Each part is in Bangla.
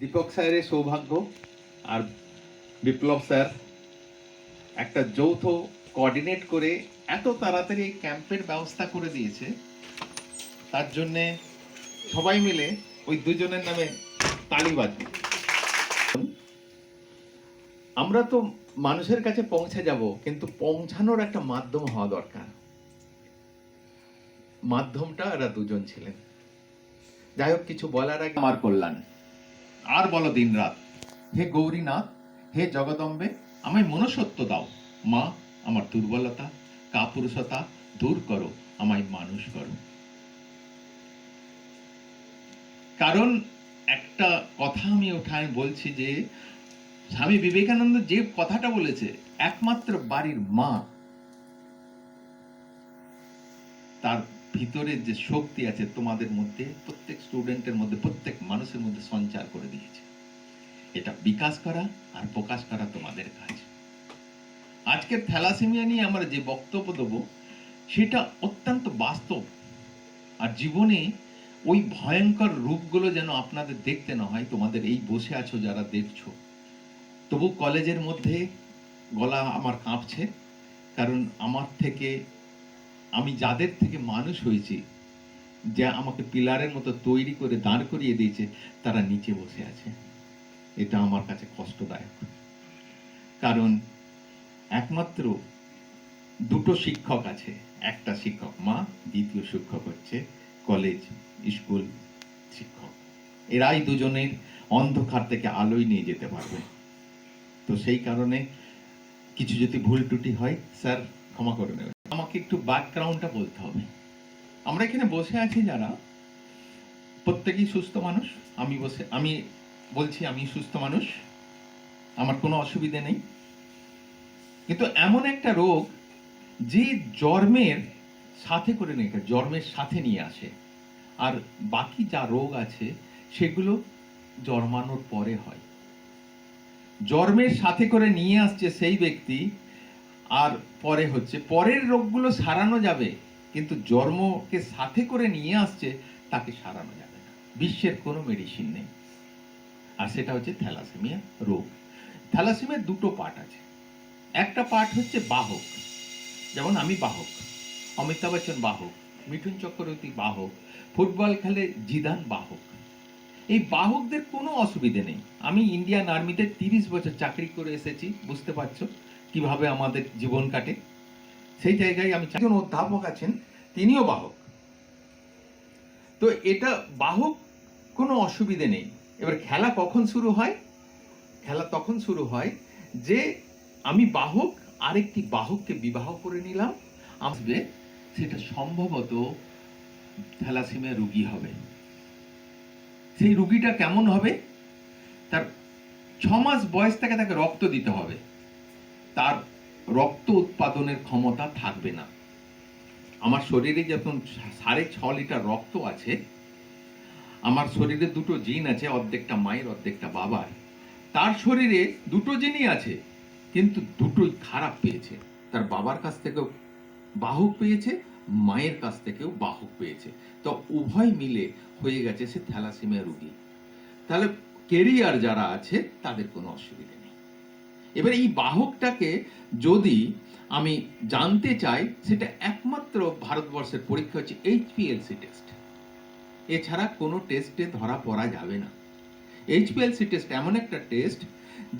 দীপক স্যারের সৌভাগ্য আর বিপ্লব স্যার একটা যৌথ কোঅর্ডিনেট করে এত তাড়াতাড়ি এই ক্যাম্পের ব্যবস্থা করে দিয়েছে, তার জন্যে সবাই মিলে ওই দুজনের নামে তালি বাজবে। আমরা তো মানুষের কাছে পৌঁছে যাব, কিন্তু পৌঁছানোর একটা মাধ্যম হওয়া দরকার। মাধ্যমটা এরা দুজন ছিলেন। যাই হোক, কিছু বলার আগে আমার কল্যাণ আর বলো দিন রাত, হে গৌরীনাথ, হে জগদম্বে, আমায় মনুষ্যত্ব দাও। মা, আমার দুর্বলতা কাপুরুষতা দূর করো, আমায় মানুষ করো। কারণ একটা কথা আমি ওঠায় বলছি যে স্বামী বিবেকানন্দ যে কথাটা বলেছে, একমাত্র বাড়ির মা তার ভিতরে যে শক্তি আছে তোমাদের মধ্যে, প্রত্যেক স্টুডেন্টের মধ্যে, প্রত্যেক মানুষের মধ্যে সঞ্চার করে দিয়েছে। এটা বিকাশ করা আর প্রকাশ করা তোমাদের কাজ। আজকের থ্যালাসেমিয়া নিয়ে আমরা যে বক্তব্য দেব সেটা অত্যন্ত বাস্তব, আর জীবনে ওই ভয়ঙ্কর রূপগুলো যেন আপনাদের দেখতে না হয়। তোমাদের এই বসে আছো যারা দেখছো, তবু কলেজের মধ্যে গলা আমার কাঁপছে, কারণ আমি যাদের থেকে মানুষ হয়েছি, যে আমাকে পিলারের মতো তৈরি করে দাঁড় করিয়ে দিয়েছে, তারা নিচে বসে আছে। এটা আমার কাছে কষ্টদায়ক, কারণ একমাত্র দুটো শিক্ষক আছে, একটা শিক্ষক মা, দ্বিতীয় শিক্ষক হচ্ছে কলেজ স্কুল শিক্ষক। এরাই দুজনের অন্ধকার থেকে আলোয় নিয়ে যেতে পারবে। তো সেই কারণে কিছু যদি ভুল ত্রুটি হয় স্যার ক্ষমা করে নেবেন। আমাকে একটু ব্যাকগ্রাউন্ডটা বলতে হবে। আমরা এখানে বসে আছি যারা, প্রত্যেকেই সুস্থ মানুষ। আমি বলছি আমি সুস্থ মানুষ, আমার কোনো অসুবিধে নেই। কিন্তু এমন একটা রোগ যে জন্মের সাথে করে নেই, জন্মের সাথে নিয়ে আসে, আর বাকি যা রোগ আছে সেগুলো জন্মানোর পরে হয়। জন্মের সাথে করে নিয়ে আসছে সেই ব্যক্তি, আর পরে হচ্ছে পরের রোগগুলো সারানো যাবে, কিন্তু জন্মকে সাথে করে নিয়ে আসছে তাকে সারানো যাবে না। বিশ্বের কোনো মেডিসিন নেই, আর সেটা হচ্ছে থ্যালাসেমিয়া রোগ। থ্যালাসেমিয়ার দুটো পার্ট আছে। একটা পার্ট হচ্ছে বাহক, যেমন আমি বাহক, অমিতাভ বচ্চন বাহক, মিঠুন চক্রবর্তী বাহক, ফুটবল খেলে জিদান বাহক। এই বাহকদের কোনো অসুবিধে নেই। আমি ইন্ডিয়ান আর্মিতে 30 বছর চাকরি করে এসেছি, বুঝতে পারছো কিভাবে আমাদের জীবন কাটে। সেই জায়গায় আমি একজন অধ্যাপক আছেন, তিনিও বাহক। তো এটা বাহক, কোনো অসুবিধে নেই। এবার খেলা কখন শুরু হয়? খেলা তখন শুরু হয় যে আমি বাহক আরেকটি বাহককে বিবাহ করে নিলাম, আসবে, সেটা সম্ভবত থ্যালাসেমিয়া রোগী হবে। সেই রোগীটা কেমন হবে? তার 6 মাস বয়স থেকে তাকে রক্ত দিতে হবে, তার রক্ত উৎপাদনের ক্ষমতা থাকবে না। আমার শরীরে যখন 6.5 লিটার রক্ত আছে, আমার শরীরে দুটো জিন আছে, অর্ধেকটা মায়ের অর্ধেকটা বাবার। তার শরীরে দুটো জিনই আছে, কিন্তু দুটোই খারাপ পেয়েছে। তার বাবার কাছ থেকেও বাহক পেয়েছে, মায়ের কাছ থেকেও বাহক পেয়েছে। তো উভয় মিলে হয়ে গেছে সে থ্যালাসেমিয়া রোগী। তাহলে কেরিয়ার যারা আছে তাদের কোনো অসুবিধা নেই। এবার এই বাহকটাকে যদি আমি জানতে চাই, সেটা একমাত্র ভারতবর্ষের পরীক্ষা হচ্ছে HPLC টেস্ট। এছাড়া কোনো টেস্টে ধরা পড়া যাবে না। HPLC টেস্ট এমন একটা টেস্ট,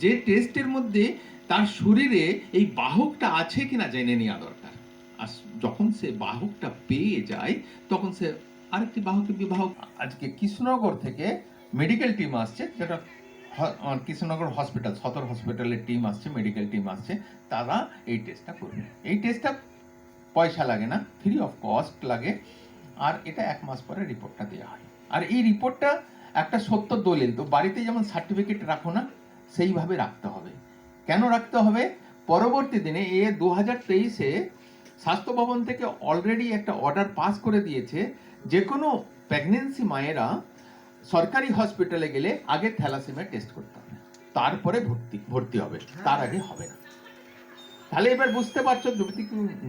যে টেস্টের মধ্যে তার শরীরে এই বাহকটা আছে কিনা জেনে নেওয়া দরকার। আর যখন সে বাহকটা পেয়ে যায়, তখন সে আরেকটি বাহকের বিবাহ। আজকে কৃষ্ণনগর থেকে মেডিকেল টিম আসছে, যেটা কৃষ্ণনগর হসপিটাল, সদর হসপিটালের টিম আসছে, মেডিকেল টিম আসছে, তারা এই টেস্টটা করবে। এই টেস্টটা পয়সা লাগে না, ফ্রি অফ কস্ট লাগে, আর এটা 1 মাস পরে রিপোর্টটা দেওয়া হয়। আর এই রিপোর্টটা একটা সত্য দলিল। তো বাড়িতে যেমন সার্টিফিকেট রাখো না, সেইভাবে রাখতে হবে। কেন রাখতে হবে? পরবর্তী দিনে 2023-এ স্বাস্থ্য ভবন থেকে অলরেডি একটা অর্ডার পাস করে দিয়েছে, যে কোনো প্রেগনেন্সি মায়েরা সরকারি হসপিটালে গেলে আগে থ্যালাসেমিয়া টেস্ট করতে হবে, তারপরে ভর্তি হবে, তার আগে হবে না। তাহলে এবার বুঝতে পারছো, যদি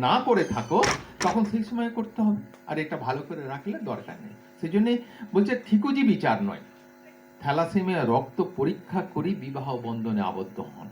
না করে থাকো তখন সেই সময় করতে হবে, আর এটা ভালো করে রাখলে দরকার নেই। সেই জন্য বলছে ঠিকুজি বিচার নয়, থ্যালাসেমিয়া রক্ত পরীক্ষা করেই বিবাহ বন্ধনে আবদ্ধ হন।